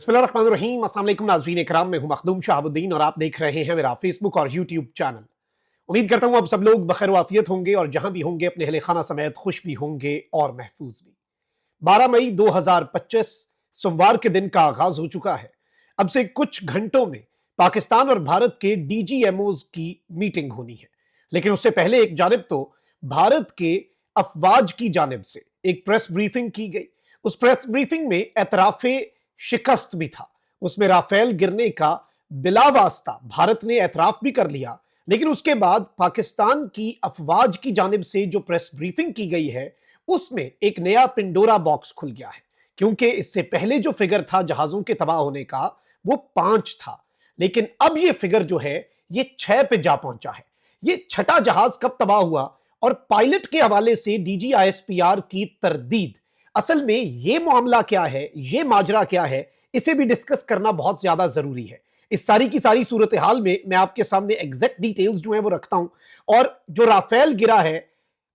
बिस्मिल्लाहिर्रहमानिर्रहीम। अस्सलाम वालेकुम नाज़रीन इकराम, मैं हूं मखदूम शहाबुद्दीन और आप देख रहे हैं मेरा फेसबुक और यूट्यूब चैनल। उम्मीद करता हूं आप सब लोग बखैर वाफियत होंगे और जहां भी होंगे अपने अहले खाना समेत खुश भी होंगे और महफूज भी। 12 मई 2025 सोमवार के दिन का आगाज हो चुका है। अब से कुछ घंटों में पाकिस्तान और भारत के डीजीएमओज की मीटिंग होनी है, लेकिन उससे पहले एक जानिब तो भारत के अफवाज की जानिब से एक प्रेस ब्रीफिंग की गई। उस प्रेस ब्रीफिंग में एतराफे शिकस्त भी था। उसमें राफेल गिरने का बिला वास्ता भारत ने एतराफ भी कर लिया, लेकिन उसके बाद पाकिस्तान की अफवाज की जानिब से जो प्रेस ब्रीफिंग की गई है उसमें एक नया पिंडोरा बॉक्स खुल गया है, क्योंकि इससे पहले जो फिगर था जहाजों के तबाह होने का वो 5 था, लेकिन अब ये फिगर जो है ये 6 पे जा पहुंचा है। ये छठा जहाज कब तबाह हुआ और पायलट के हवाले से डीजीआईएसपीआर की तरदीद, असल में ये मामला क्या है, ये माजरा क्या है, इसे भी डिस्कस करना बहुत ज्यादा जरूरी है। इस सारी की सारी सूरत हाल में मैं आपके सामने एग्जैक्ट डिटेल्स जो है वो रखता हूं, और जो राफेल गिरा है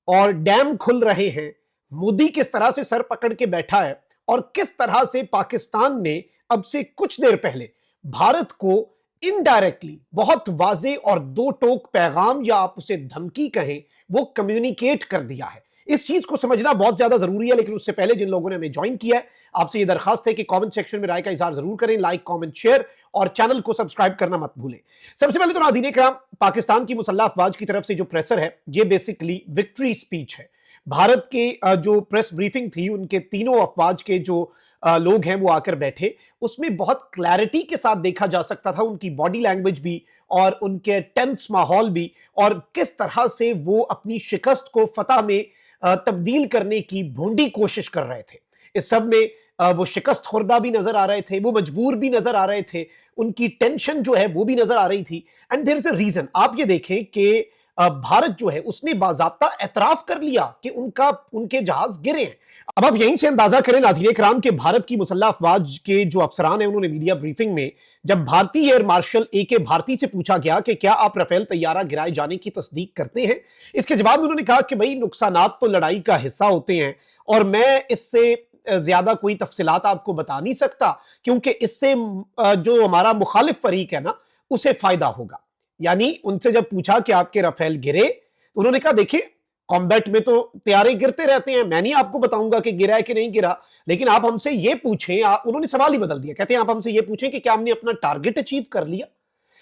और डैम खुल रहे हैं, मोदी किस तरह से सर पकड़ के बैठा है और किस तरह से पाकिस्तान ने अब से कुछ देर पहले भारत को इनडायरेक्टली बहुत वाजे और दो टोक पैगाम या आप उसे धमकी कहें वो कम्युनिकेट कर दिया है। इस चीज को समझना बहुत ज्यादा जरूरी है, लेकिन उससे पहले जिन लोगों ने हमें ज्वाइन किया है आपसे ये दरखास्त है कि कमेंट सेक्शन में राय का इजहार जरूर करें, लाइक कमेंट शेयर और चैनल को सब्सक्राइब करना मत भूलें। सबसे पहले तो नाज़रीन इकराम, पाकिस्तान की मुसल्लह अफवाज की तरफ से जो प्रेसर है ये बेसिकली विक्ट्री स्पीच है। भारत के जो प्रेस ब्रीफिंग थी उनके तीनों अफवाज के जो लोग हैं वो आकर बैठे, उसमें बहुत क्लैरिटी के साथ देखा जा सकता था उनकी बॉडी लैंग्वेज भी और उनके टेंस माहौल भी, और किस तरह से वो अपनी शिकस्त को फतह में तब्दील करने की भोंडी कोशिश कर रहे थे। इस सब में वो शिकस्त खुर्दा भी नजर आ रहे थे, वो मजबूर भी नजर आ रहे थे, उनकी टेंशन जो है वो भी नजर आ रही थी। And there is a reason, आप ये देखें कि भारत जो है उसने बाज़ाब्ता एतराफ कर लिया कि उनके जहाज गिरे हैं। अब आप यहीं से अंदाजा करें नाज़रीन इकराम के भारत की मुसल्लह अफवाज के जो अफसरान हैं उन्होंने मीडिया ब्रीफिंग में जब भारतीय एयर मार्शल ए.के. भारती से पूछा गया कि क्या आप राफेल तैयारा गिराए जाने की तस्दीक करते हैं, इसके जवाब में उन्होंने कहा कि भाई नुकसानात तो लड़ाई का हिस्सा होते हैं और मैं इससे ज्यादा कोई तफसीलात आपको बता नहीं सकता, क्योंकि इससे जो हमारा मुखालिफ फरीक है ना उसे फायदा होगा। यानी उनसे जब पूछा कि आपके राफेल गिरे तो उन्होंने कहा देखिए कॉम्बैट में तो तैयारे गिरते रहते हैं, मैं नहीं आपको बताऊंगा कि गिरा है कि नहीं गिरा, लेकिन आप हमसे ये पूछें, उन्होंने सवाल ही बदल दिया, कहते हैं आप हमसे ये पूछें कि क्या हमने अपना टारगेट अचीव कर लिया।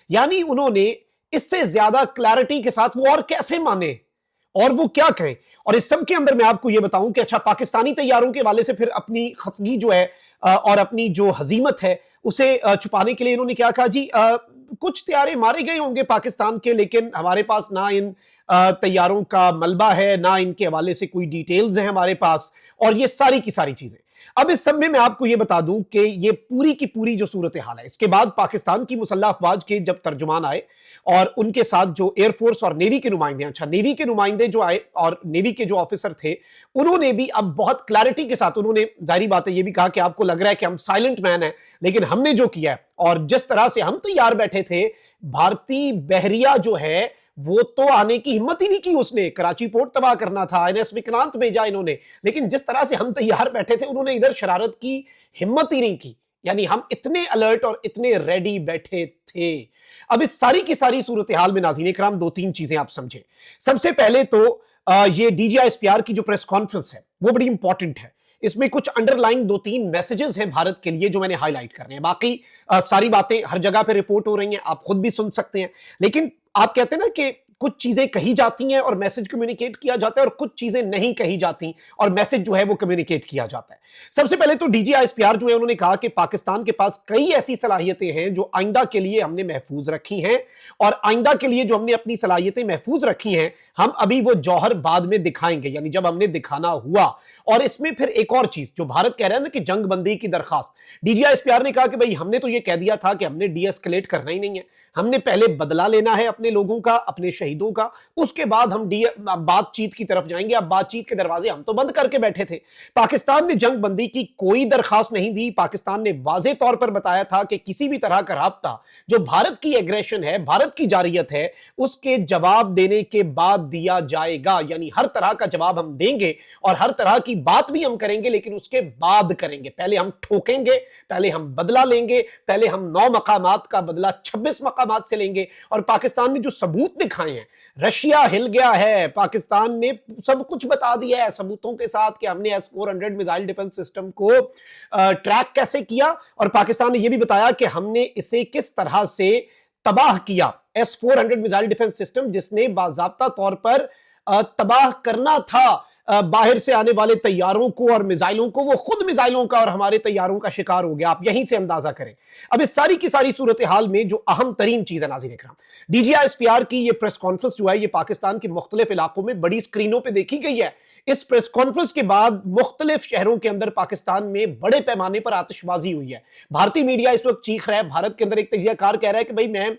यानी उन्होंने इससे ज्यादा क्लैरिटी के साथ वो और कैसे माने और वो क्या कहें। और इस सब के अंदर मैं आपको ये बताऊं कि अच्छा पाकिस्तानी तैयारों के वाले से फिर अपनी खफगी जो है और अपनी जो हजीमत है उसे छुपाने के लिए इन्होंने क्या कहा जी, कुछ तैयारे मारे गए होंगे पाकिस्तान के, लेकिन हमारे पास ना इन तैयारों का मलबा है ना इनके हवाले से कोई डिटेल्स हैं हमारे पास, और ये सारी की सारी चीजें। अब इस सब में मैं आपको ये बता दूं कि ये पूरी की पूरी जो सूरत हाल है, इसके बाद पाकिस्तान की मुसल्लह अफवाज के जब तर्जुमान आए और उनके साथ जो एयरफोर्स और नेवी के नुमाइंदे, अच्छा नेवी के नुमाइंदे जो आए और नेवी के जो ऑफिसर थे उन्होंने भी अब बहुत क्लैरिटी के साथ उन्होंने जाहिर बात है ये भी कहा कि आपको लग रहा है कि हम साइलेंट मैन है, लेकिन हमने जो किया है और जिस तरह से हम तैयार बैठे थे, भारतीय बहरिया जो है वो तो आने की हिम्मत ही नहीं की, उसने कराची पोर्ट तबाह करना था, आईएनएस विक्रांत भेजा इन्होंने, लेकिन जिस तरह से हम तैयार बैठे थे उन्होंने इधर शरारत की हिम्मत ही नहीं की। यानी हम इतने अलर्ट और इतने रेडी बैठे थे। अब इस सारी की सारी सूरत हाल में नाज़रीन इकराम दो तीन चीजें आप समझें। सबसे पहले तो ये डीजीआईएसपीआर की जो प्रेस कॉन्फ्रेंस है वो बड़ी इंपॉर्टेंट है। इसमें कुछ अंडरलाइन दो तीन मैसेजेस हैं भारत के लिए जो मैंने हाईलाइट करने हैं। बाकी सारी बातें हर जगह पे रिपोर्ट हो रही हैं, आप खुद भी सुन सकते हैं, लेकिन आप कहते हैं ना कि कुछ चीजें कही जाती हैं और मैसेज कम्युनिकेट किया जाता है और कुछ चीजें नहीं कही जाती और मैसेज जो है वो कम्युनिकेट किया जाता है। सबसे पहले तो डीजीआईएसपीआर जो है उन्होंने कहा कि पाकिस्तान के पास कई ऐसी सलाहियतें हैं जो आइंदा के लिए हमने महफूज रखी हैं, और आइंदा के लिए जो हमने अपनी सलाहियतें महफूज रखी हैं हम अभी वो जौहर बाद में दिखाएंगे, यानी जब हमने दिखाना हुआ। और इसमें फिर एक और चीज जो भारत कह रहा है ना कि जंग बंदी की दरखास्त, डीजीआईएसपीआर ने कहा कि भाई हमने तो ये कह दिया था कि हमने डीएस्केलेट करना ही नहीं है, हमने पहले बदला लेना है अपने लोगों का, अपने शहीद شہیدوں کا. اس کے بعد ہم بات چیت کی طرف جائیں گے. اب بات چیت کے دروازے ہم تو بند کر کے بیٹھے تھے. پاکستان نے جنگ بندی کی کوئی درخواست نہیں دی. پاکستان نے واضح طور پر بتایا تھا کہ کسی بھی طرح کا رابطہ جو بھارت کی ایگریشن ہے, بھارت کی جارحیت ہے, اس کے جواب دینے کے بعد دیا جائے گا. یعنی ہر طرح کا جواب ہم دیں گے اور ہر طرح کی بات بھی ہم کریں گے, لیکن اس کے بعد کریں گے. پہلے ہم ٹھوکیں گے, پہلے ہم بدلہ لیں گے, پہلے ہم 9 مقامات کا بدلہ 26 مقامات سے لیں گے. اور پاکستان نے جو ثبوت دکھائے ہیں, رشیا ہل گیا ہے. پاکستان نے سب کچھ بتا دیا ہے ثبوتوں کے ساتھ کہ ہم نے S-400 میزائل ڈیفنس سسٹم کو ٹریک کیسے کیا, اور پاکستان نے یہ بھی بتایا کہ ہم نے اسے کس طرح سے تباہ کیا. S-400 میزائل ڈیفنس سسٹم جس نے باضابطہ طور پر تباہ کرنا تھا باہر سے آنے والے طیاروں کو اور میزائلوں کو, وہ خود میزائلوں کا اور ہمارے طیاروں کا شکار ہو گیا. آپ یہیں سے اندازہ کریں. اب اس ساری کی ساری صورتحال میں جو اہم ترین چیز ہے ناظرین اکرام, DGI-SPR کی یہ پریس کانفرنس جو ہے یہ پاکستان کے مختلف علاقوں میں بڑی سکرینوں پہ دیکھی گئی ہے. اس پریس کانفرنس کے بعد مختلف شہروں کے اندر پاکستان میں بڑے پیمانے پر آتش بازی ہوئی ہے. بھارتی میڈیا اس وقت چیخ رہا ہے. بھارت کے اندر ایک تجزیہ کار کہہ رہا ہے کہ بھائی میں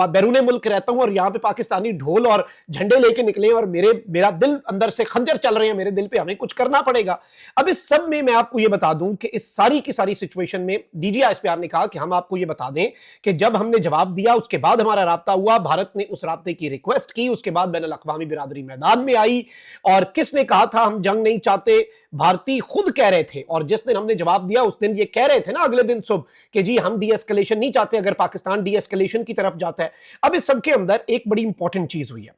بیرون ملک رہتا ہوں اور یہاں پہ پاکستانی ڈھول اور جھنڈے لے کے نکلے اور میرا دل اندر سے خنجر چل رہے ہیں میرے دل پہ, ہمیں کچھ کرنا پڑے گا. اب اس سب میں آپ کو یہ بتا دوں کہ اس ساری کی ساری سچویشن میں DGI-SPR نے کہا کہ ہم آپ کو یہ بتا دیں کہ جب ہم نے جواب دیا اس کے بعد ہمارا رابطہ ہوا, بھارت نے اس رابطے کی ریکویسٹ کی, اس کے بعد بین الاقوامی برادری میدان میں آئی. اور کس نے کہا تھا ہم جنگ نہیں چاہتے؟ بھارتی خود کہہ رہے تھے. اور جس دن ہم نے جواب دیا اس دن یہ کہہ رہے تھے نا اگلے دن صبح کہ جی ہم ڈی ایسکلیشن نہیں چاہتے اگر پاکستان ڈی ایسکلیشن کی طرف جاتا ہے. اب اس سب کے اندر ایک بڑی امپورٹنٹ چیز ہوئی ہے,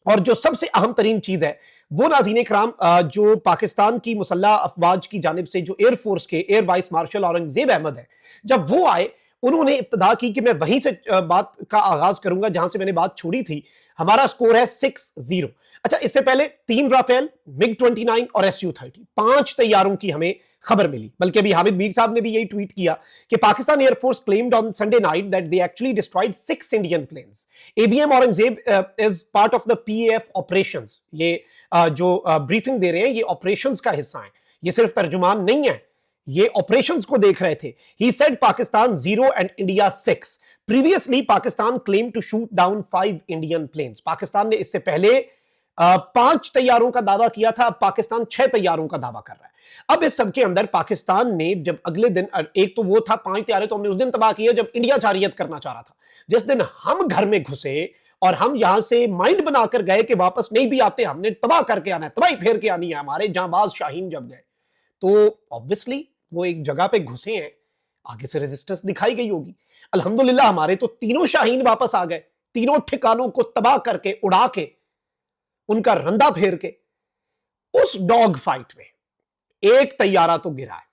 اور جو سب سے اہم ترین چیز ہے وہ ناظرین اکرام جو پاکستان کی مسلح افواج کی جانب سے جو ایئر فورس کے air vice marshal Aurangzeb Ahmed ہے, جب وہ آئے انہوں نے ابتدا کی کہ میں وہیں سے بات کا آغاز کروں گا جہاں سے میں نے بات چھوڑی تھی. ہمارا سکور ہے 6-0. اچھا, اس سے پہلے 3 رافیل, MiG-29 اور Su-30 5 طیاروں کی ہمیں خبر ملی. بلکہ ابھی حامد میر صاحب نے بھی یہی ٹویٹ کیا کہ Pakistan air force claimed on Sunday night that they actually destroyed 6 Indian planes. AVM Aurangzeb is part of the PAF operations. یہ جو بریفنگ دے رہے ہیں یہ آپریشنز کا حصہ ہیں, یہ صرف ترجمان نہیں ہے, یہ آپریشنز کو دیکھ رہے تھے. He said Pakistan 0 and India 6. Previously Pakistan claimed to shoot down 5 Indian planes. Pakistan نے اس سے پہلے 5 طیاروں کا دعویٰ کیا تھا, اب پاکستان 6 طیاروں کا دعویٰ کر رہا ہے. اب اس سب کے اندر پاکستان نے جب اگلے دن, ایک تو وہ تھا 5 طیارے تو ہم نے اس دن تباہ کیا جب انڈیا جارحیت کرنا چاہ رہا تھا. جس دن ہم گھر میں گھسے اور ہم یہاں سے مائنڈ بنا کر گئے کہ واپس نہیں بھی آتے, ہم نے تباہ کر کے آنا ہے, تباہی پھیر کے آنی ہے, ہمارے جانباز شاہین جب گئے تو obviously وہ ایک جگہ پہ گھسے ہیں, آگے سے ریزسٹنس دکھائی گئی ہوگی. الحمدللہ ہمارے تو تینوں شاہین واپس آ گئے, تینوں ٹھکانوں کو تباہ کر کے, اڑا کے, ان کا رندہ پھیر کے. اس ڈاگ فائٹ میں ایک طیارہ تو گرا ہے.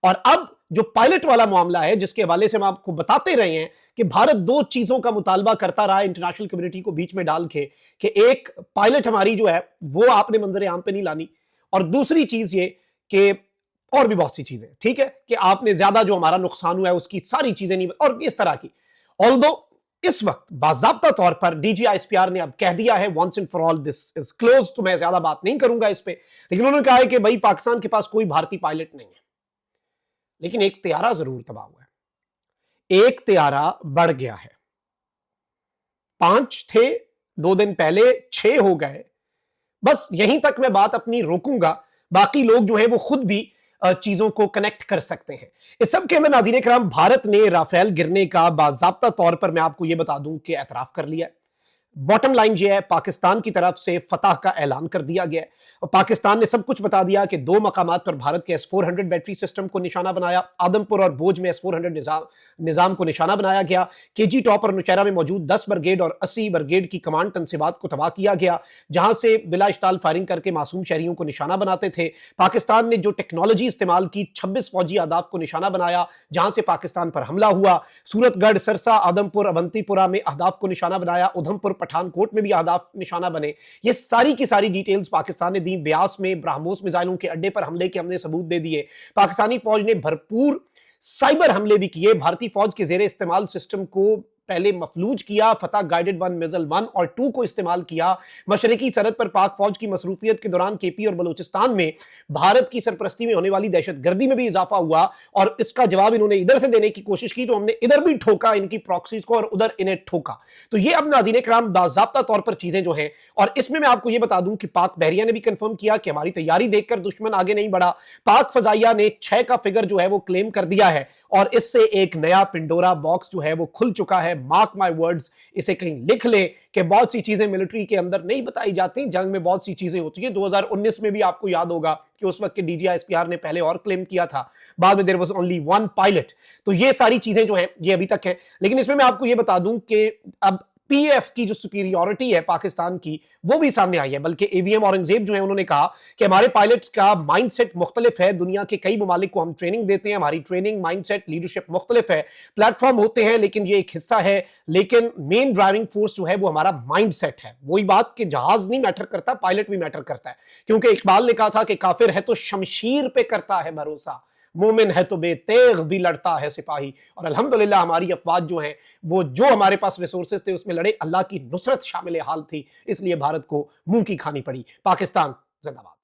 اور اب جو پائلٹ والا معاملہ ہے جس کے حوالے سے ہم آپ کو بتاتے رہے ہیں کہ بھارت 2 چیزوں کا مطالبہ کرتا رہا ہے انٹرنیشنل کمیونٹی کو بیچ میں ڈال کے کہ ایک پائلٹ ہماری جو ہے وہ آپ نے منظر عام پہ نہیں لانی, اور دوسری چیز یہ کہ اور بھی بہت سی چیزیں, ٹھیک ہے, کہ آپ نے زیادہ جو ہمارا نقصان ہوا ہے اس کی ساری چیزیں نہیں, اور اس طرح کی. although اس وقت باضابطہ طور پر DGI-SPR نے اب کہہ دیا ہے once and for all this is closed, تو میں زیادہ بات نہیں کروں گا اس پہ, لیکن انہوں نے کہا ہے کہ بھائی پاکستان کے پاس کوئی بھارتی پائلٹ نہیں ہے, لیکن ایک طیارہ ضرور تباہ ہوا ہے, ایک طیارہ بڑھ گیا ہے. 5 تھے 2 دن پہلے, 6 ہو گئے. بس یہیں تک میں بات اپنی روکوں گا, باقی لوگ جو ہیں وہ خود بھی چیزوں کو کنیکٹ کر سکتے ہیں. اس سب کے اندر ناظرین اکرام بھارت نے رافیل گرنے کا باضابطہ طور پر میں آپ کو یہ بتا دوں کہ اعتراف کر لیا ہے. باٹم لائن یہ ہے, پاکستان کی طرف سے فتح کا اعلان کر دیا گیا ہے, اور پاکستان نے سب کچھ بتا دیا کہ 2 مقامات پر بھارت کے S-400 بیٹری سسٹم کو نشانہ بنایا. آدم پور اور بوج میں S-400 نظام کو نشانہ بنایا گیا. KG ٹاپ اور نوشہرہ میں موجود 10 برگیڈ اور 80 برگیڈ کی کمانڈ تنصیبات کو تباہ کیا گیا, جہاں سے بلا اشتعال فائرنگ کر کے معصوم شہریوں کو نشانہ بناتے تھے. پاکستان نے جو ٹیکنالوجی استعمال کی 26 فوجی اہداف کو نشانہ بنایا, جہاں سے پاکستان پر حملہ ہوا. سورت گڑھ, سرسا, آدم پور, اونتی پورہ میں اہداف کو نشانہ بنایا. ادھم پور, پٹھان کوٹ میں بھی اہداف نشانہ بنے. یہ ساری کی ساری ڈیٹیلز پاکستان نے دی. بیاس میں برہموس میزائلوں کے اڈے پر حملے کے ہم نے ثبوت دے دیے. پاکستانی فوج نے بھرپور سائبر حملے بھی کیے. بھارتی فوج کے زیر استعمال سسٹم کو पहले मफलूज किया, फतह गाइडेड 1 मिज़ल 1 और 2 को इस्तेमाल किया। मशरकी सरहद पर पाक फौज की मसरूफियत के दौरान केपी और बलूचिस्तान में भारत की सरपरस्ती में होने वाली दहशतगर्दी में भी इजाफा हुआ और इसका जवाब इन्होंने इधर से देने की कोशिश की, तो हमने इधर भी ठोका इनकी प्रॉक्सीज को और उधर इन्हें ठोका। तो ये अब नाज़रीन इकराम बाज़ाब्ता तौर पर चीजें जो हैं, और इसमें मैं आपको ये बता दूं कि पाक बहरिया ने भी कंफर्म किया कि हमारी तैयारी देखकर दुश्मन आगे नहीं बढ़ा। पाक फजाइया ने 6 का फिगर जो है वो क्लेम कर दिया है और इससे एक नया पिंडोरा बॉक्स जो है वो खुल चुका है। मार्क माय वर्ड्स, इसे कहीं लिख ले कि बहुत सी चीजें मिलिट्री के अंदर नहीं बताई जाती, जंग में बहुत सी चीजें होती है। 2019 में भी आपको याद होगा कि उस वक्त के DGISPR ने पहले और क्लेम किया था, बाद में देयर वाज ओनली 1 पायलट। तो ये सारी चीजें जो हैं ये अभी तक है। लेकिन इसमें मैं आपको ये बता दूं कि अब PF की जो सुपीरियरिटी है पाकिस्तान की वो भी सामने आई है। बल्कि AVM औरंगजेब जो है उन्होंने कहा कि हमारे पायलट्स का माइंडसेट मुख्तलिफ है, दुनिया के कई ममालिक को हम ट्रेनिंग देते हैं, हमारी ट्रेनिंग माइंडसेट लीडरशिप मुख्तलिफ है, प्लेटफॉर्म होते हैं लेकिन ये एक हिस्सा है, लेकिन मेन ड्राइविंग फोर्स जो है वो हमारा माइंडसेट है। वही बात कि जहाज नहीं मैटर करता, पायलट भी मैटर करता है। क्योंकि इकबाल ने कहा था कि काफिर है तो शमशीर पे करता है भरोसा, मोमिन है तो बेतेग भी लड़ता है सिपाही। और अल्हम्दुलिल्लाह हमारी अफवाज जो हैं वो जो हमारे पास रिसोर्सेज थे उसमें लड़े, अल्लाह की नुसरत शामिल हाल थी, इसलिए भारत को मुंह की खानी पड़ी। पाकिस्तान जिंदाबाद।